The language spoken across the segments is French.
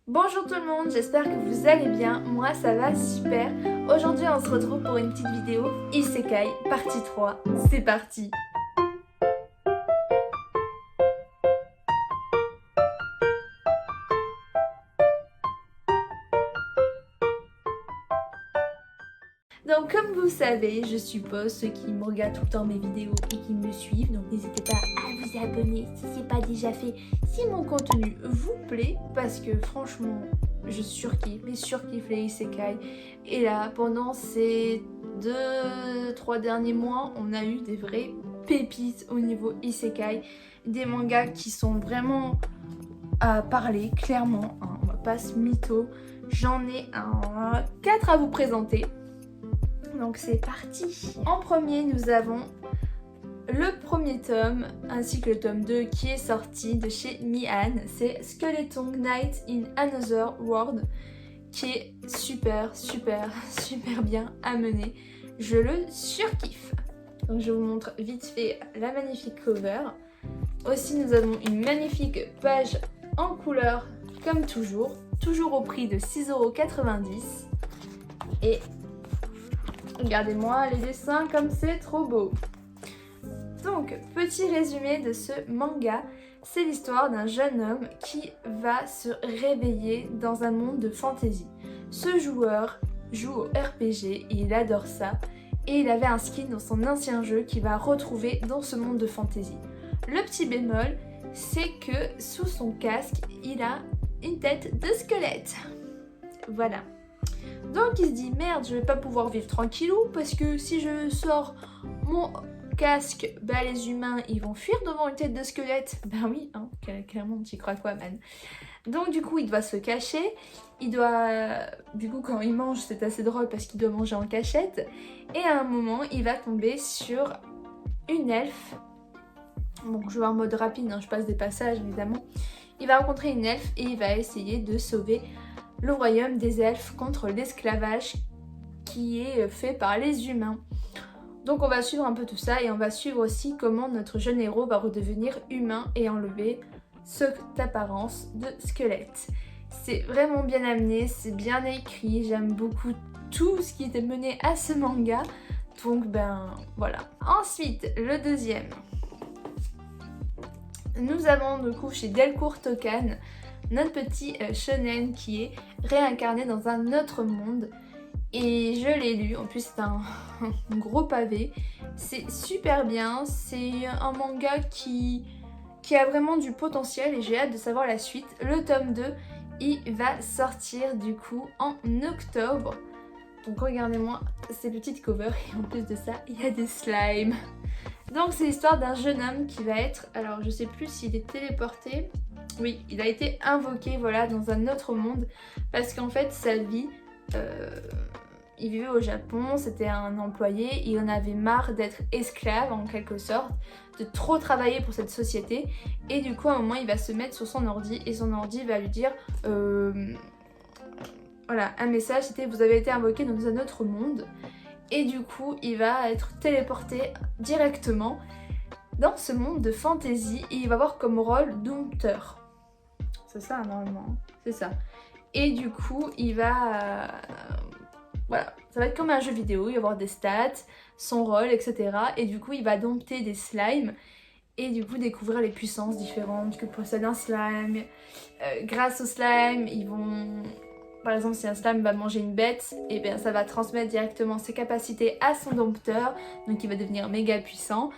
Bonjour tout le monde, j'espère que vous allez bien, moi ça va super. Aujourd'hui on se retrouve pour une petite vidéo Isekai partie 3, c'est parti. Donc comme vous savez, je suppose ceux qui me regardent tout le temps mes vidéos et qui me suivent, donc n'hésitez pas à vous abonner si c'est pas déjà fait, si mon contenu vous plaît, parce que franchement, je surkiffe, mais surkiffe les Isekai. Et là, pendant ces 2-3 derniers mois, on a eu des vraies pépites au niveau Isekai, des mangas qui sont vraiment à parler, clairement, hein, on va pas se mytho. J'en ai 4 à vous présenter. Donc c'est parti. En premier, nous avons le premier tome ainsi que le tome 2 qui est sorti de chez Mian. C'est Skeleton Knight in Another World qui est super bien amené. Je le surkiffe. Donc je vous montre vite fait la magnifique cover. Aussi nous avons une magnifique page en couleur comme toujours au prix de 6,90 €. Et regardez-moi les dessins comme c'est trop beau. Donc, petit résumé de ce manga, c'est l'histoire d'un jeune homme qui va se réveiller dans un monde de fantasy. Ce joueur joue au RPG et il adore ça. Et il avait un skin dans son ancien jeu qu'il va retrouver dans ce monde de fantasy. Le petit bémol, c'est que sous son casque, il a une tête de squelette. Voilà. Donc il se dit merde, je vais pas pouvoir vivre tranquillou parce que si je sors mon casque, bah les humains ils vont fuir devant une tête de squelette. Ben oui, hein, clairement t'y crois quoi man. Donc du coup il doit se cacher, il doit... Du coup quand il mange c'est assez drôle parce qu'il doit manger en cachette. Et à un moment il va tomber sur une elfe. Donc je vais en mode rapide, hein, je passe des passages évidemment. Il va rencontrer une elfe et il va essayer de sauver le royaume des elfes contre l'esclavage qui est fait par les humains. Donc on va suivre un peu tout ça et on va suivre aussi comment notre jeune héros va redevenir humain et enlever cette apparence de squelette. C'est vraiment bien amené, c'est bien écrit, j'aime beaucoup tout ce qui était mené à ce manga. Donc ben voilà. Ensuite, le deuxième. Nous avons du coup chez Delcourt Tokan notre petit shonen qui est réincarné dans un autre monde. Et je l'ai lu, en plus c'est un gros pavé. C'est super bien, c'est un manga qui a vraiment du potentiel et j'ai hâte de savoir la suite. Le tome 2, il va sortir du coup en octobre. Donc regardez-moi ces petites covers et en plus de ça, il y a des slimes. Donc c'est l'histoire d'un jeune homme qui va être, alors je sais plus s'il est téléporté. Oui, il a été invoqué voilà, dans un autre monde parce qu'en fait sa vie, il vivait au Japon, c'était un employé, il en avait marre d'être esclave en quelque sorte, de trop travailler pour cette société et du coup à un moment il va se mettre sur son ordi et son ordi va lui dire voilà, un message c'était vous avez été invoqué dans un autre monde et du coup il va être téléporté directement dans ce monde de fantasy et il va avoir comme rôle dompteur. C'est ça normalement, c'est ça. Et du coup, il va... voilà, ça va être comme un jeu vidéo, il va avoir des stats, son rôle, etc. Et du coup, il va dompter des slimes et du coup découvrir les puissances différentes que possède un slime. Grâce au slime, ils vont... Par exemple, si un slime va manger une bête, et bien ça va transmettre directement ses capacités à son dompteur, donc il va devenir méga puissant.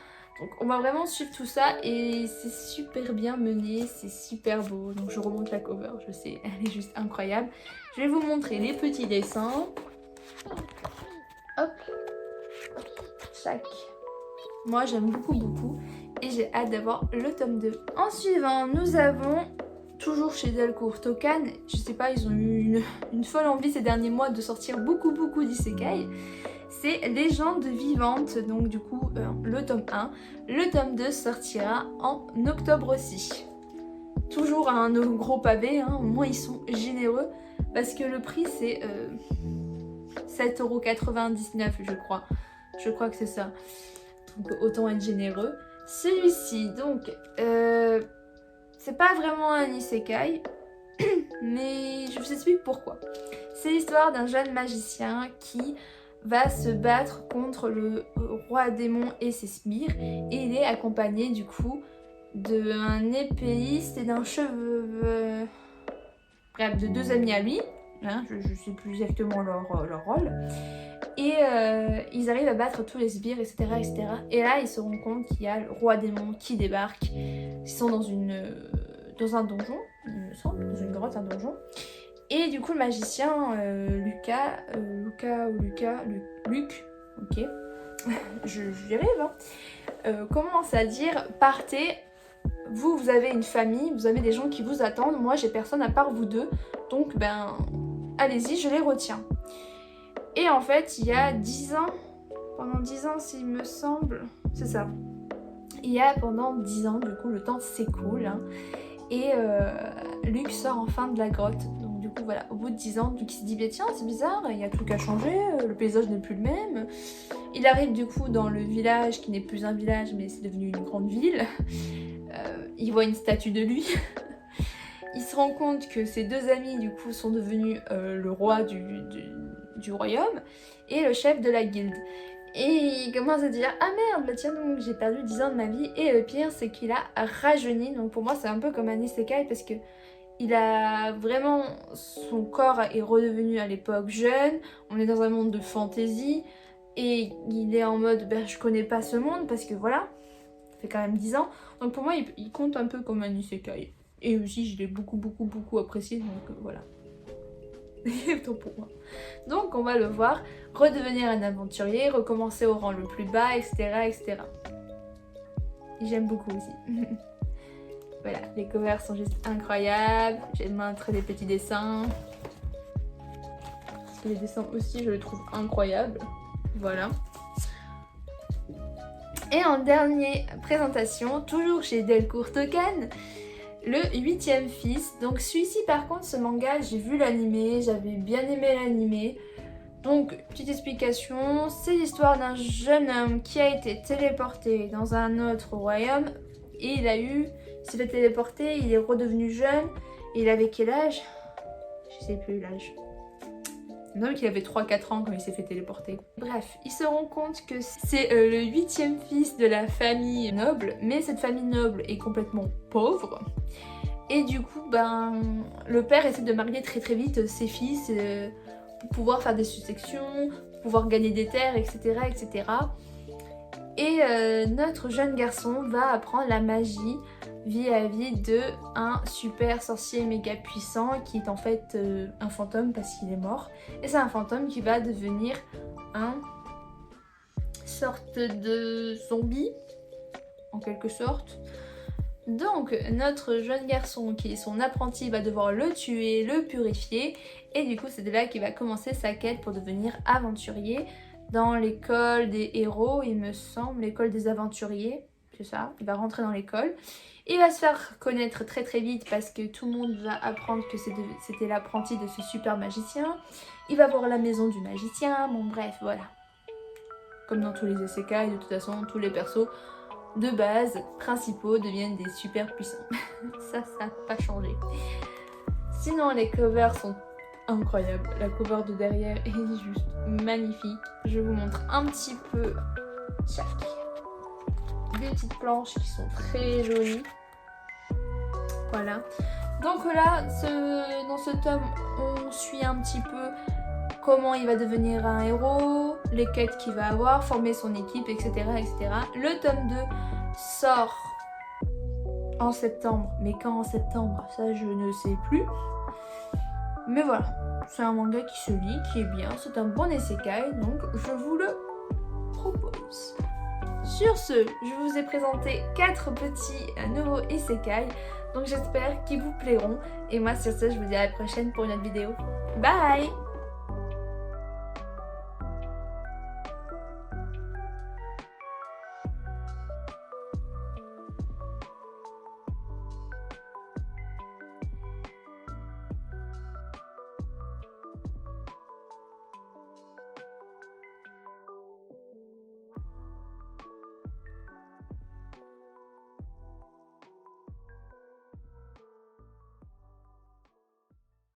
Donc on va vraiment suivre tout ça et c'est super bien mené, c'est super beau. Donc je remonte la cover, je sais, elle est juste incroyable. Je vais vous montrer les petits dessins. Hop, chaque. Moi j'aime beaucoup et j'ai hâte d'avoir le tome 2. En suivant, nous avons, toujours chez Delcourt Tokan, je sais pas, ils ont eu une folle envie ces derniers mois de sortir beaucoup d'isekai. C'est Légende vivante, donc du coup le tome 1. Le tome 2 sortira en octobre aussi. Toujours un gros pavé, hein, au moins ils sont généreux parce que le prix c'est 7,99 € je crois. Je crois que c'est ça. Donc autant être généreux. Celui-ci, donc, c'est pas vraiment un isekai, mais vous explique pourquoi. C'est l'histoire d'un jeune magicien qui va se battre contre le roi démon et ses sbires, et il est accompagné du coup d'un épéiste et d'un cheveu... Bref, de 2 amis à lui, hein, je sais plus exactement leur rôle, et ils arrivent à battre tous les sbires, etc., etc. Et là, ils se rendent compte qu'il y a le roi démon qui débarque. Ils sont dans un donjon, il me semble, dans une grotte, un donjon. Et du coup, le magicien, Luc, ok, j'y arrive, hein, commence à dire, partez, vous avez une famille, vous avez des gens qui vous attendent, moi j'ai personne à part vous deux, donc ben, allez-y, je les retiens. Et en fait, il y a 10 ans, pendant 10 ans s'il me semble, c'est ça, il y a pendant 10 ans, du coup le temps s'écoule, hein, et Luc sort enfin de la grotte. Donc du coup voilà, au bout de 10 ans, Luc se dit bah, tiens c'est bizarre, il y a tout qu'à changer, le paysage n'est plus le même. Il arrive du coup dans le village qui n'est plus un village mais c'est devenu une grande ville. Il voit une statue de lui. Il se rend compte que ses 2 amis du coup sont devenus le roi du royaume et le chef de la guilde. Et il commence à dire ah merde, bah tiens donc j'ai perdu 10 ans de ma vie. Et le pire c'est qu'il a rajeuni. Donc pour moi c'est un peu comme un isekai parce que il a vraiment, son corps est redevenu à l'époque jeune. On est dans un monde de fantasy et il est en mode ben je connais pas ce monde parce que voilà, ça fait quand même 10 ans. Donc pour moi il compte un peu comme un isekai. Et aussi je l'ai beaucoup apprécié, donc voilà. Tant pour moi. Donc on va le voir redevenir un aventurier, recommencer au rang le plus bas, etc. etc. Et j'aime beaucoup aussi. Voilà, les covers sont juste incroyables. J'aime mettre des petits dessins. Les dessins aussi, je les trouve incroyables. Voilà. Et en dernière présentation, toujours chez Delcourt Token, le 8e fils. Donc celui-ci par contre, ce manga, j'ai vu l'animé, j'avais bien aimé l'animé. Donc petite explication, c'est l'histoire d'un jeune homme qui a été téléporté dans un autre royaume. Et il s'est fait téléporter, il est redevenu jeune. Et il avait quel âge? Je sais plus l'âge. Non, qu'il avait 3-4 ans quand il s'est fait téléporter. Bref, il se rend compte que c'est le 8e fils de la famille noble, mais cette famille noble est complètement pauvre. Et du coup, ben, le père essaie de marier très vite ses fils pour pouvoir faire des successions, pour pouvoir gagner des terres, etc. etc. Et notre jeune garçon va apprendre la magie vis-à-vis de un super sorcier méga puissant qui est en fait un fantôme parce qu'il est mort. Et c'est un fantôme qui va devenir un sorte de zombie en quelque sorte. Donc notre jeune garçon qui est son apprenti va devoir le tuer, le purifier, et du coup c'est de là qu'il va commencer sa quête pour devenir aventurier dans l'école des héros, il me semble, l'école des aventuriers, c'est ça, il va rentrer dans l'école. Il va se faire connaître très vite parce que tout le monde va apprendre que c'était l'apprenti de ce super magicien. Il va voir la maison du magicien, bon bref, voilà. Comme dans tous les isekai, de toute façon, tous les persos de base, principaux, deviennent des super puissants. Ça n'a pas changé. Sinon, les covers sont incroyables. La cover de derrière est juste magnifique. Je vous montre un petit peu des petites planches qui sont très jolies. Voilà. Donc là, dans ce tome, on suit un petit peu comment il va devenir un héros, les quêtes qu'il va avoir, former son équipe, etc. etc. Le tome 2 sort en septembre, mais quand en septembre, ça je ne sais plus. Mais voilà, c'est un manga qui se lit, qui est bien, c'est un bon isekai, donc je vous le propose. Sur ce, je vous ai présenté 4 petits nouveaux isekai, donc j'espère qu'ils vous plairont. Et moi sur ce, je vous dis à la prochaine pour une autre vidéo. Bye!